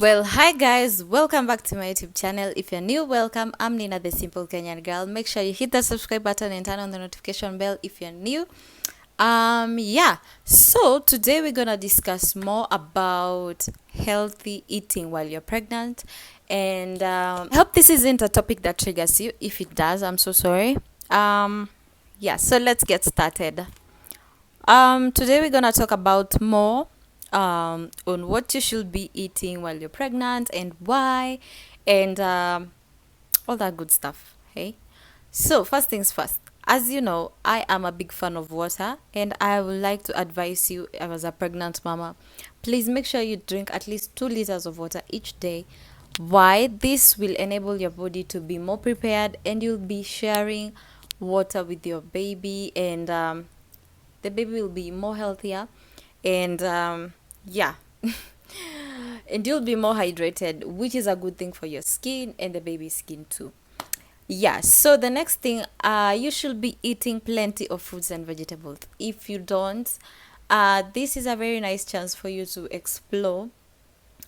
Well, hi guys, welcome back to my YouTube channel. If you're new, welcome. I'm Nina, the simple Kenyan girl. Make sure you hit the subscribe button and turn on the notification bell if you're new. So today we're gonna discuss more about healthy eating while you're pregnant, and I hope this isn't a topic that triggers you. If it does, I'm so sorry. So let's get started. Today we're gonna talk about more on what you should be eating while you're pregnant and why, and all that good stuff. Hey, so first things first. As you know, I am a big fan of water, and I would like to advise you as a pregnant mama, please make sure you drink at least 2 liters of water each day. Why? This will enable your body to be more prepared, and you'll be sharing water with your baby, and the baby will be more healthier, and and you'll be more hydrated, which is a good thing for your skin and the baby's skin too. So the next thing, you should be eating plenty of fruits and vegetables. If you don't, this is a very nice chance for you to explore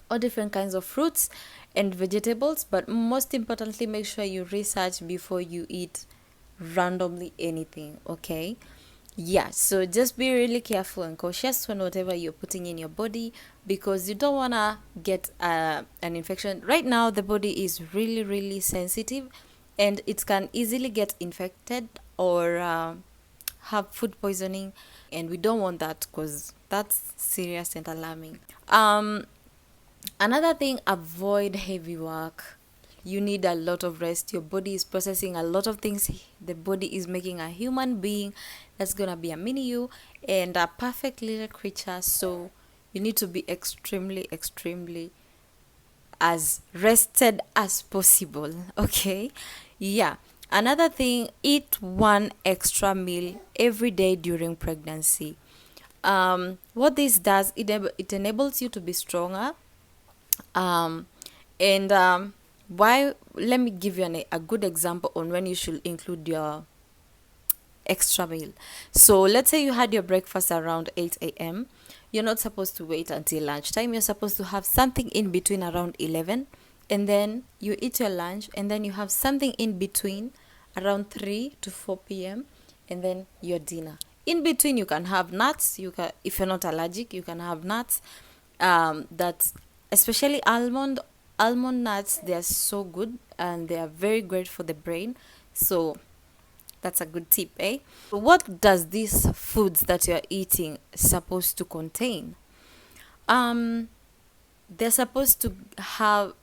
all different kinds of fruits and vegetables, but most importantly, make sure you research before you eat randomly anything. Okay, so just be really careful and cautious on whatever you're putting in your body, because you don't want to get an infection. Right now the body is really sensitive, and it can easily get infected or have food poisoning, and we don't want that, because that's serious and alarming. Another thing, avoid heavy work. You need a lot of rest. Your body is processing a lot of things. The body is making a human being that's gonna be a mini you and a perfect little creature, so you need to be extremely as rested as possible. Okay, another thing, eat 1 extra meal every day during pregnancy. What this does, it enables you to be stronger, and why, let me give you a good example on when you should include your extra meal. So let's say you had your breakfast around 8 a.m. You're not supposed to wait until lunchtime. You're supposed to have something in between around 11, and then you eat your lunch, and then you have something in between around 3 to 4 p.m. and then your dinner. In between, you can have nuts. You can, if you're not allergic, you can have nuts. That, especially almond nuts, they are so good and they are very great for the brain. So that's a good tip, eh? What does these foods that you're eating supposed to contain? They're supposed to have,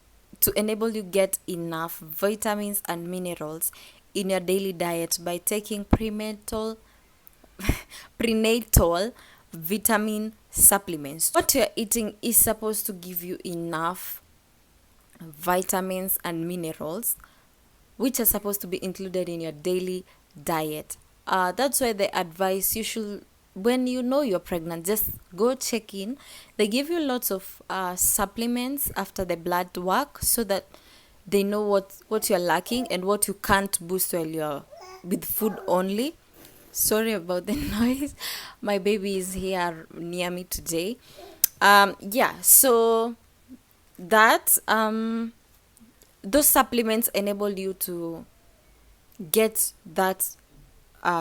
to enable you get enough vitamins and minerals in your daily diet by taking prenatal vitamin supplements. What you're eating is supposed to give you enough vitamins and minerals, which are supposed to be included in your daily diet. That's why they advise you should, when you know you're pregnant, just go check in. They give you lots of supplements after the blood work, so that they know what you're lacking and what you can't boost while you're with food only. Sorry about the noise. My baby is here near me today. So that those supplements enable you to get that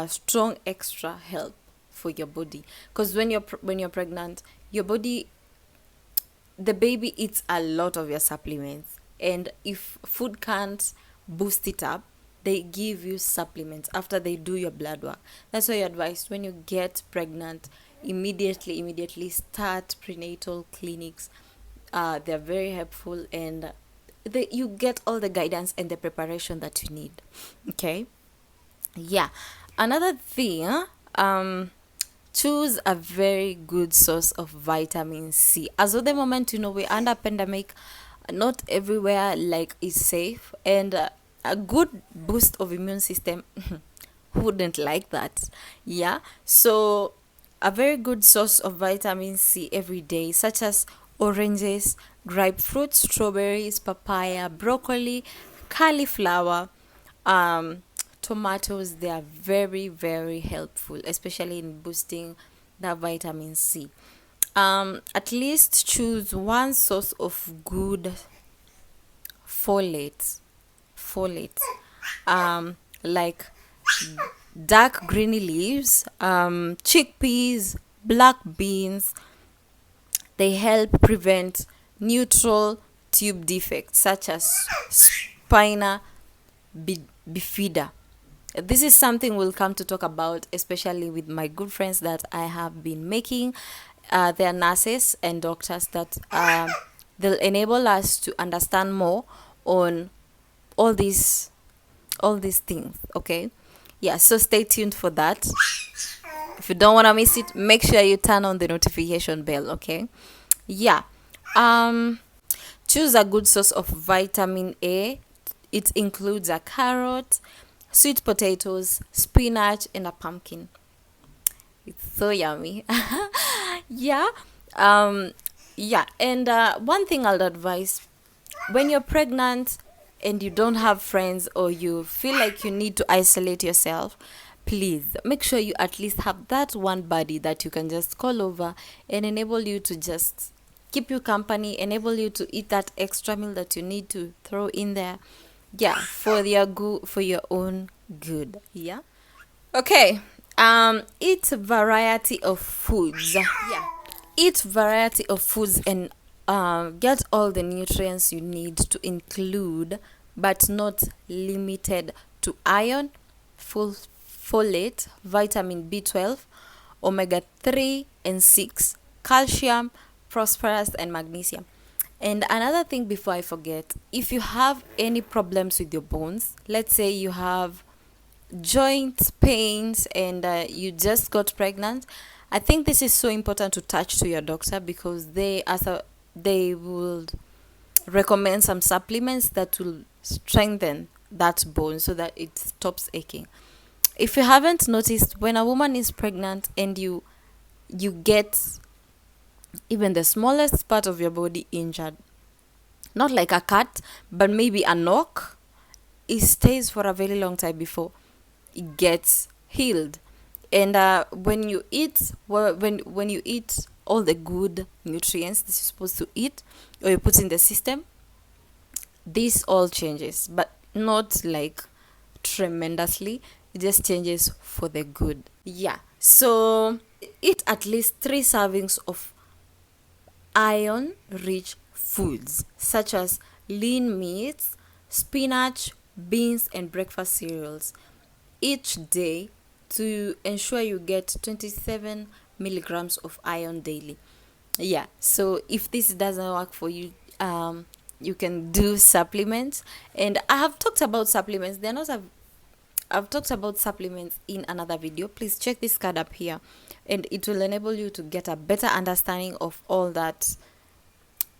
strong extra help for your body, because when you're pregnant, your body, the baby eats a lot of your supplements, and if food can't boost it up, they give you supplements after they do your blood work. That's why you advise, when you get pregnant, immediately start prenatal clinics. They're very helpful, and you get all the guidance and the preparation that you need. Okay, another thing, choose a very good source of vitamin C. As of the moment, we're under pandemic, not everywhere like is safe, and a good boost of immune system who wouldn't like that? So a very good source of vitamin C every day, such as oranges, grapefruit, strawberries, papaya, broccoli, cauliflower, tomatoes. They are very helpful, especially in boosting that vitamin C. At least choose one source of good folate, like dark greeny leaves, chickpeas, black beans. They help prevent neutral tube defects such as spina bifida. This is something we'll come to talk about, especially with my good friends that I have been making. They're nurses and doctors that they'll enable us to understand more on all these things. Okay, yeah. So stay tuned for that. If you don't want to miss it, make sure you turn on the notification bell. Okay, yeah. Choose a good source of vitamin A. It includes a carrot, sweet potatoes, spinach, and a pumpkin. It's so yummy. Yeah. Yeah. And one thing I'll advise, when you're pregnant and you don't have friends or you feel like you need to isolate yourself, please make sure you at least have that one buddy that you can just call over and enable you to just keep you company, enable you to eat that extra meal that you need to throw in there. Yeah, for your own good. Yeah. Okay. Eat variety of foods. Yeah. Eat variety of foods and get all the nutrients you need to include, but not limited to iron, folate, vitamin B12, omega 3 and 6, calcium, phosphorus, and magnesium. And another thing before I forget, if you have any problems with your bones, let's say you have joint pains and you just got pregnant, I think this is so important to touch to your doctor, because they will recommend some supplements that will strengthen that bone so that it stops aching. If you haven't noticed, when a woman is pregnant and you get even the smallest part of your body injured, not like a cut, but maybe a knock, it stays for a very long time before it gets healed. And when you eat when you eat all the good nutrients that you're supposed to eat or you put in the system, this all changes, but not like tremendously. It just changes for the good. Yeah. So eat at least 3 servings of iron rich foods such as lean meats, spinach, beans, and breakfast cereals each day to ensure you get 27 milligrams of iron daily. Yeah, so if this doesn't work for you, you can do supplements. And I have talked about supplements. They're not a I've talked about supplements in another video. Please check this card up here, and it will enable you to get a better understanding of all that,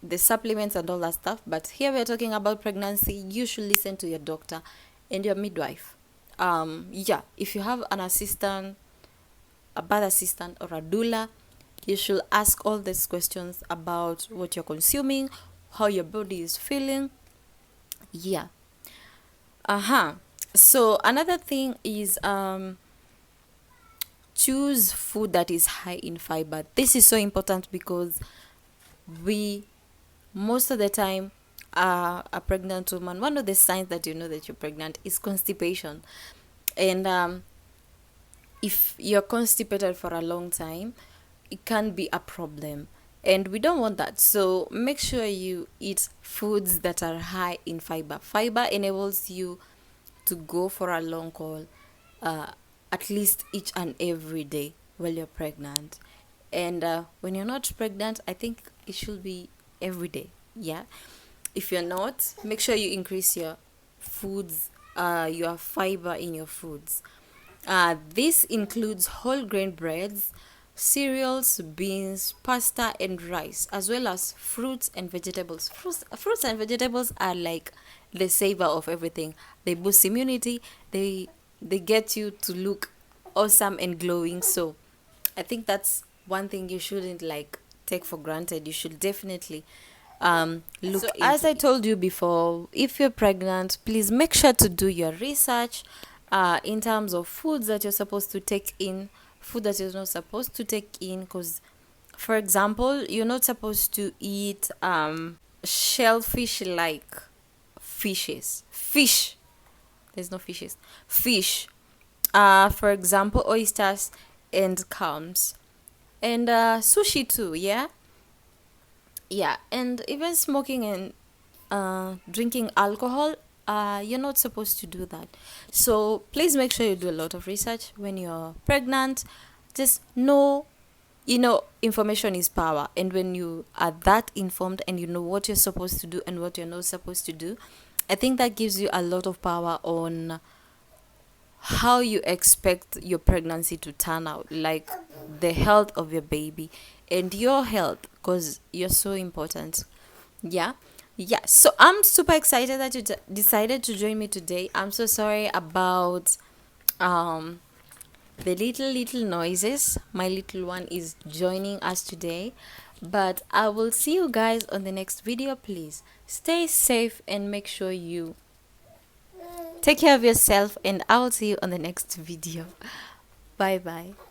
the supplements and all that stuff. But here we're talking about pregnancy. You should listen to your doctor and your midwife. Yeah, if you have an assistant, a birth assistant, or a doula, you should ask all these questions about what you're consuming, how your body is feeling. Yeah. So another thing is choose food that is high in fiber. This is so important because we, most of the time, a pregnant woman, one of the signs that you know that you're pregnant is constipation. And if you're constipated for a long time, it can be a problem, and we don't want that. So make sure you eat foods that are high in fiber. Fiber enables you to go for a long haul, at least each and every day while you're pregnant. And when you're not pregnant, I think it should be every day. Yeah. If you're not, make sure you increase your foods, your fiber in your foods. This includes whole grain breads, cereals, beans, pasta, and rice, as well as fruits and vegetables. Fruits and vegetables are like the saver of everything. They boost immunity. They get you to look awesome and glowing. So I think that's one thing you shouldn't like take for granted. You should definitely look so, as I told you before, if you're pregnant, please make sure to do your research in terms of foods that you're supposed to take in, food that you're not supposed to take in, because For example, you're not supposed to eat shellfish like fish. There's no fishes. Fish. For example, oysters and clams, and sushi too. Yeah, and even smoking and drinking alcohol. You're not supposed to do that. So please make sure you do a lot of research when you're pregnant. Just know, information is power, and when you are that informed and you know what you're supposed to do and what you're not supposed to do, I think that gives you a lot of power on how you expect your pregnancy to turn out, like the health of your baby and your health, because you're so important. Yeah, so I'm super excited that you decided to join me today. I'm so sorry about um the little noises. My little one is joining us today, but I will see you guys on the next video. Please stay safe and make sure you take care of yourself, and I will see you on the next video. Bye bye.